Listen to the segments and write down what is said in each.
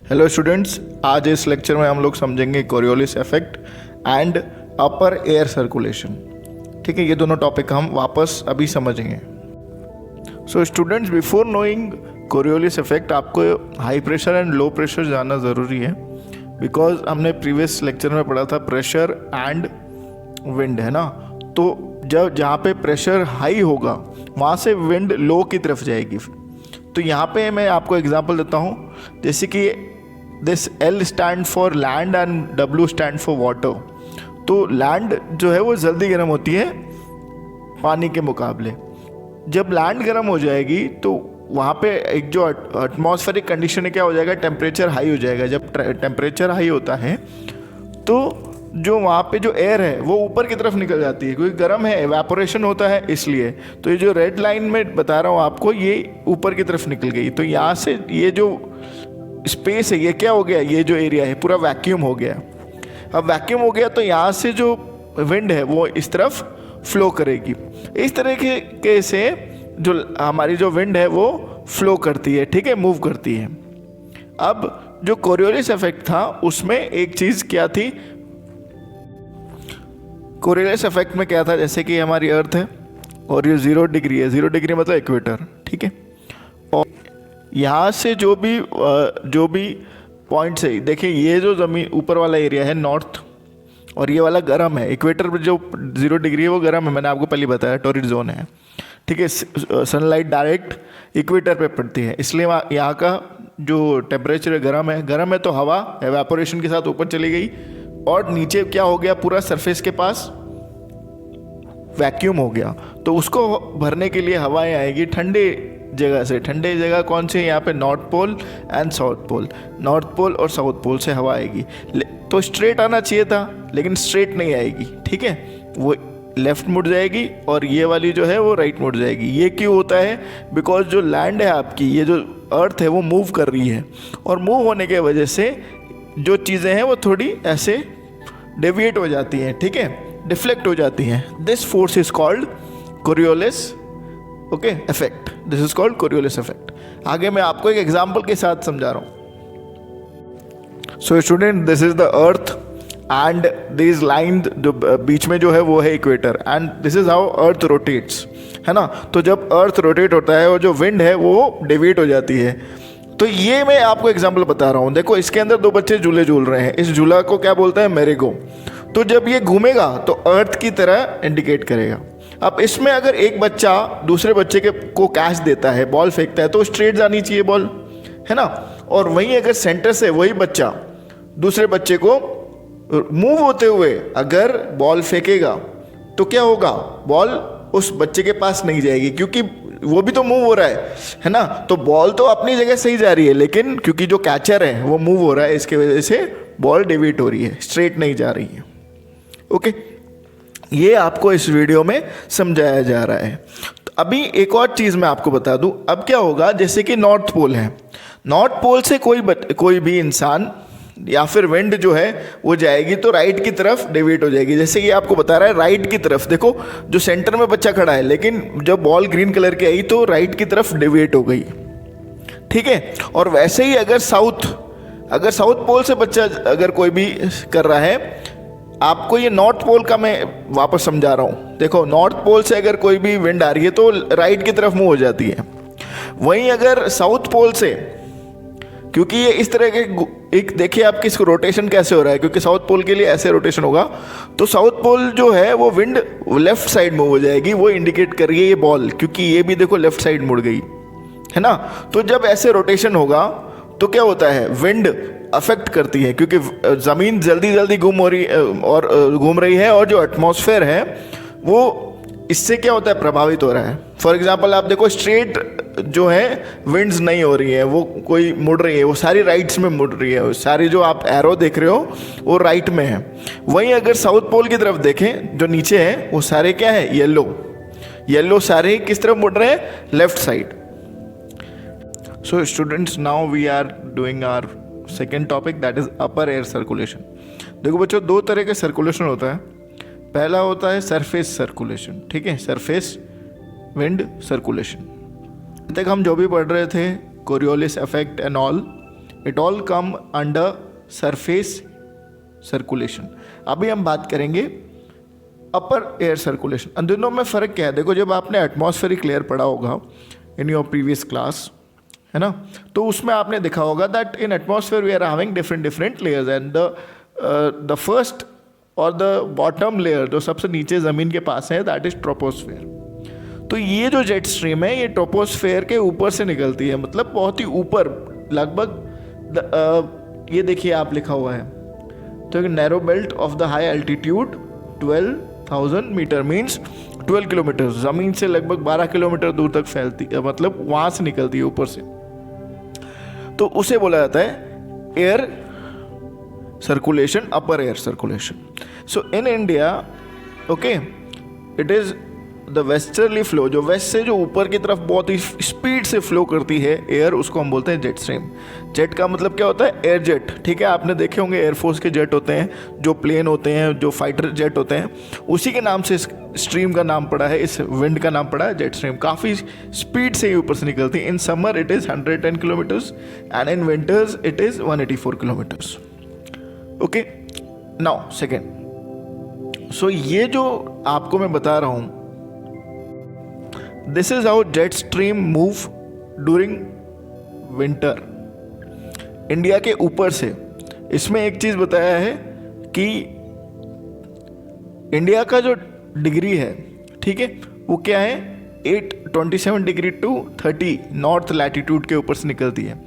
Hello students, आज इस lecture में हम लोग समझेंगे Coriolis effect and upper air circulation. ठीक है, ये दोनों टॉपिक हम वापस अभी समझेंगे। So students, before knowing Coriolis effect आपको high pressure and low pressure जानना ज़रूरी है, बिकॉज हमने प्रीवियस लेक्चर में पढ़ा था प्रेशर एंड विंड, है ना। तो जब जहाँ पे प्रेशर हाई होगा वहाँ से विंड लो की तरफ जाएगी। तो यहाँ पे मैं आपको एग्जांपल देता हूँ, जैसे कि this L stand for land and W stand for water. तो लैंड जो है वो जल्दी गर्म होती है पानी के मुकाबले। जब लैंड गर्म हो जाएगी तो वहाँ पे एक जो एटमॉस्फेरिक कंडीशन है क्या हो जाएगा, टेम्परेचर हाई हो जाएगा। जब टेम्परेचर हाई होता है तो जो वहाँ पे जो एयर है वो ऊपर की तरफ निकल जाती है, क्योंकि गर्म है, एवेपोरेशन होता है इसलिए। तो ये जो रेड लाइन में बता रहा हूँ आपको, ये ऊपर की तरफ निकल गई। तो यहाँ से ये जो स्पेस है ये क्या हो गया, ये जो एरिया है पूरा वैक्यूम हो गया। अब वैक्यूम हो गया तो यहाँ से जो विंड है वो इस तरफ फ्लो करेगी। इस तरीके से जो हमारी जो विंड है वो फ्लो करती है, ठीक है, मूव करती है। अब जो कोरियोलिस इफेक्ट था उसमें एक चीज़ क्या थी, कोरियोलिस इफेक्ट में क्या था, जैसे कि हमारी अर्थ है और ये 0 डिग्री है, 0 डिग्री मतलब इक्वेटर, ठीक है। और यहाँ से जो भी पॉइंट्स है, देखिए ये जो ज़मीन ऊपर वाला एरिया है नॉर्थ, और ये वाला गर्म है। इक्वेटर पर जो 0 डिग्री है वो गर्म है, मैंने आपको पहले बताया, टॉरिड जोन है, ठीक है। सनलाइट डायरेक्ट इक्वेटर पे पड़ती है, इसलिए यहाँ का जो टेम्परेचर है गर्म है। तो हवा एवेपोरेशन के साथ ऊपर चली गई और नीचे क्या हो गया, पूरा सरफेस के पास वैक्यूम हो गया। तो उसको भरने के लिए हवाएं आएगी ठंडे जगह से। ठंडे जगह कौन से, यहाँ पे north pole and south pole, north pole और साउथ पोल से हवा आएगी। तो स्ट्रेट आना चाहिए था, लेकिन स्ट्रेट नहीं आएगी, ठीक है, वो लेफ्ट मुड़ जाएगी और ये वाली जो है वो राइट मुड़ जाएगी। ये क्यों होता है, बिकॉज जो लैंड है आपकी, ये जो अर्थ है वो मूव कर रही है, और मूव होने के वजह से जो चीज़ें हैं वो थोड़ी ऐसे डेविएट हो जाती हैं, ठीक है, डिफ्लेक्ट हो जाती हैं। This force is called Coriolis effect. This is called Coriolis effect. आगे मैं आपको एक एग्जांपल के साथ समझा रहा हूँ। So student, this is the earth and this line, जो बीच में जो है वो है equator, and this is how earth rotates, है ना। तो जब अर्थ रोटेट होता है और जो विंड है वो डेविएट हो जाती है। तो ये मैं आपको एग्जांपल बता रहा हूँ। देखो, इसके अंदर 2 बच्चे झूले झूल रहे हैं। इस झूला को क्या बोलते हैं, मेरीगो। तो जब ये घूमेगा तो अर्थ की तरह इंडिकेट करेगा। अब इसमें अगर एक बच्चा दूसरे बच्चे को कैच देता है, बॉल फेंकता है, तो स्ट्रेट जानी चाहिए बॉल, है ना। और वहीं अगर सेंटर से वही बच्चा दूसरे बच्चे को मूव होते हुए अगर बॉल फेंकेगा तो क्या होगा, बॉल उस बच्चे के पास नहीं जाएगी, क्योंकि वो भी तो मूव हो रहा है ना। तो बॉल तो अपनी जगह सही जा रही है, लेकिन क्योंकि जो कैचर है वो मूव हो रहा है, इसके वजह से बॉल डेविएट हो रही है, स्ट्रेट नहीं जा रही है। ओके, ये आपको इस वीडियो में समझाया जा रहा है। तो अभी एक और चीज़ मैं आपको बता दूं। अब क्या होगा, जैसे कि नॉर्थ पोल है, नॉर्थ पोल से कोई भी इंसान या फिर विंड जो है वो जाएगी तो राइट की तरफ डेविएट हो जाएगी। जैसे कि आपको बता रहा है राइट की तरफ, देखो जो सेंटर में बच्चा खड़ा है, लेकिन जब बॉल ग्रीन कलर की आई तो राइट की तरफ डेविएट हो गई, ठीक है। और वैसे ही अगर साउथ पोल से बच्चा अगर कोई भी कर रहा है, आपको ये नॉर्थ पोल का मैं वापस समझा रहा हूँ। देखो, नॉर्थ पोल से अगर कोई भी विंड आ रही है तो राइट की तरफ मूव हो जाती है। वहीं अगर साउथ पोल से, क्योंकि ये इस तरह के एक, देखिए आपकी इसको रोटेशन कैसे हो रहा है, क्योंकि साउथ पोल के लिए ऐसे रोटेशन होगा, तो साउथ पोल जो है वो विंड लेफ्ट साइड मूव हो जाएगी। वो इंडिकेट कर रही है ये बॉल, क्योंकि ये भी देखो लेफ्ट साइड मुड़ गई, है ना। तो जब ऐसे रोटेशन होगा तो क्या होता है, विंड अफेक्ट करती है, क्योंकि ज़मीन जल्दी घूम रही है और जो एटमॉस्फेयर है वो इससे क्या होता है, प्रभावित हो रहा है। फॉर एग्जांपल आप देखो, स्ट्रेट जो है विंड्स नहीं हो रही है, वो कोई मुड़ रही है, वो सारी राइट्स में मुड़ रही है, सारी जो आप एरो देख रहे हो वो राइट में है। वहीं अगर साउथ पोल की तरफ देखें, जो नीचे है वो सारे क्या है, येलो सारे किस तरफ मुड़ रहे हैं, left side. So students, now we are doing our second topic, that is upper air circulation. देखो बच्चों, 2 तरह के सर्कुलेशन होता है। पहला होता है सरफेस सर्कुलेशन, ठीक है, सरफेस विंड सर्कुलेशन। तक हम जो भी पढ़ रहे थे Coriolis effect and all, it all come under surface circulation. अभी हम बात करेंगे अपर एयर सर्कुलेशन। इन दोनों में फ़र्क क्या है? देखो, जब आपने एटमॉस्फेरिक लेयर पढ़ा होगा इन योर प्रीवियस क्लास, है ना, तो उसमें आपने देखा होगा that in atmosphere we are having different layers and the first और द बॉटम लेयर जो सबसे नीचे ज़मीन के पास है दैट इज ट्रोपोस्फेयर। तो ये जो जेट स्ट्रीम है ये ट्रोपोस्फेयर के ऊपर से निकलती है, मतलब बहुत ही ऊपर, लगभग ये देखिए आप लिखा हुआ है, तो एक narrow belt of the high altitude 12,000 meter means 12 kilometer, ज़मीन से लगभग 12 किलोमीटर दूर तक फैलती है, मतलब वहाँ से निकलती है ऊपर से, तो उसे बोला जाता है air circulation, upper air circulation. So in India, okay, it is the westerly flow, जो वेस्ट से जो ऊपर की तरफ बहुत ही स्पीड से फ्लो करती है एयर, उसको हम बोलते हैं जेट स्ट्रीम। जेट का मतलब क्या होता है? एयर जेट, ठीक है, आपने देखे होंगे एयरफोर्स के जेट होते हैं, जो प्लेन होते हैं, जो फाइटर जेट होते हैं, उसी के नाम से इस स्ट्रीम का नाम पड़ा है, इस विंड का नाम पड़ा है जेट स्ट्रीम। काफ़ी स्पीड से ऊपर से निकलती है। In summer it is 110 kilometres and in winters it is 184 kilometres. Okay, now second, so ये जो आपको मैं बता रहा हूँ, this is how jet stream move during winter India के ऊपर से। इसमें एक चीज़ बताया है कि इंडिया का जो डिग्री है, ठीक है, वो क्या है, 27 डिग्री टू 30 नॉर्थ लैटिट्यूड के ऊपर से निकलती है।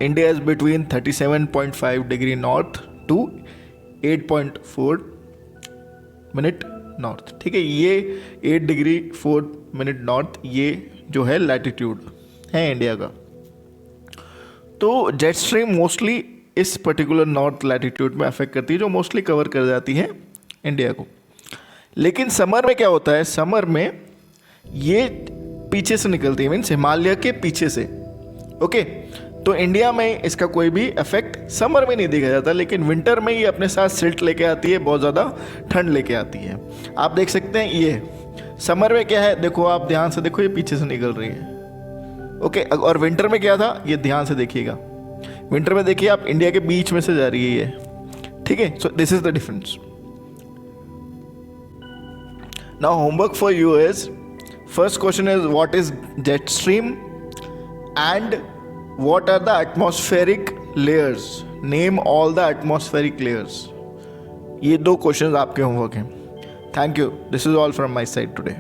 India is between 37.5 degree north to 8.4 minute north, ठीक है, ये 8 डिग्री 4 मिनट नॉर्थ, ये जो है लैटिट्यूड है इंडिया का। तो जेट स्ट्रीम मोस्टली इस पर्टिकुलर नॉर्थ लैटिट्यूड में अफेक्ट करती है, जो मोस्टली कवर कर जाती है इंडिया को। लेकिन समर में क्या होता है? समर में ये पीछे से निकलती है, मीन्स हिमालय के पीछे से, ओके। तो इंडिया में इसका कोई भी इफेक्ट समर में नहीं देखा जाता, लेकिन विंटर में ये अपने साथ सिल्ट लेके आती है, बहुत ज़्यादा ठंड लेके आती है। आप देख सकते हैं ये समर में क्या है, देखो आप ध्यान से देखो, ये पीछे से निकल रही है, ओके। और विंटर में क्या था, ये ध्यान से देखिएगा, विंटर में देखिए आप, इंडिया के बीच में से जा रही है ये, ठीक है। So this is the difference. Now homework for you is, first question is what is jet stream and what are the atmospheric layers, name all the atmospheric layers। ये दो क्वेश्चंस आपके होमवर्क हैं। Thank you, this is all from my side today.